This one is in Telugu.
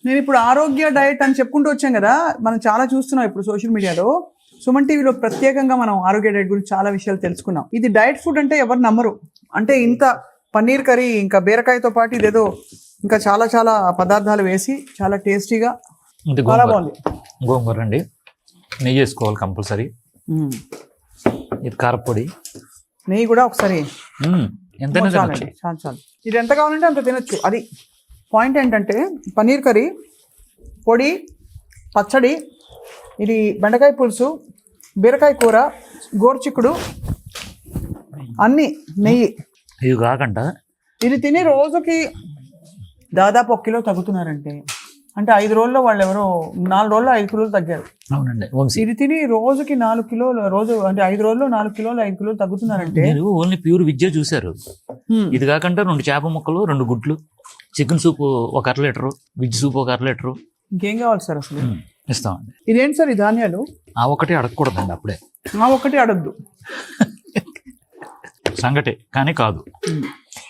నేను ఇప్పుడు ఆరోగ్య డైట్ అని చెప్పుకుంటూ వచ్చాం కదా, మనం చాలా చూస్తున్నాం ఇప్పుడు సోషల్ మీడియాలో. సుమన్ టీవీలో ప్రత్యేకంగా మనం ఆరోగ్య డైట్ గురించి చాలా విషయాలు తెలుసుకున్నాం. ఇది డైట్ ఫుడ్ అంటే ఎవరు నమ్మరు. అంటే ఇంత పన్నీర్ కర్రీ, ఇంకా బీరకాయతో పాటు ఇదేదో ఇంకా చాలా చాలా పదార్థాలు వేసి చాలా టేస్టీగా చాలా బాగుంది. గోంగూర అండి, నెయ్యి వేసుకోవాలి కంపల్సరీ. ఇది కారపొడి, నెయ్యి కూడా ఒకసారి ఎంతైనా చాలండి, చాలు చాలు. ఇది ఎంత కావాలంటే అంత తినొచ్చు. అది పాయింట్ ఏంటంటే పన్నీర్ కర్రీ, పొడి, పచ్చడి, ఇది బెండకాయ పులుసు, బీరకాయ కూర, గోరుచిక్కుడు, అన్నీ నెయ్యి. ఇవి కాకుండా ఇది తిని రోజుకి దాదాపు 1 కిలో తగ్గుతున్నారంటే, అంటే 5 రోజుల్లో వాళ్ళు ఎవరో 4 రోజుల్లో 5 కిలోలు తగ్గారు. అవునండి, వంశీ. ఇది తిని రోజుకి 4 కిలోలు, రోజు అంటే 5 రోజుల్లో 4 కిలోలు 5 కిలోలు తగ్గుతున్నారంటే మీరు ఓన్లీ ప్యూర్ విద్య చూశారు. ఇది కాకుండా 2 చేప ముక్కలు, 2 గుడ్లు, చికెన్ సూప్ 1 అర లీటరు, వెజ్ సూప్ 1 అర లీటరు. ఇంకేం కావాలి సార్ అసలు? ఇస్తామండి. ఇదేంటి సార్ ఈ ధాన్యాలు? ఆ ఒకటి అడగకూడదండి అప్పుడే. ఆ ఒకటి అడద్దు సంగటి కానీ కాదు.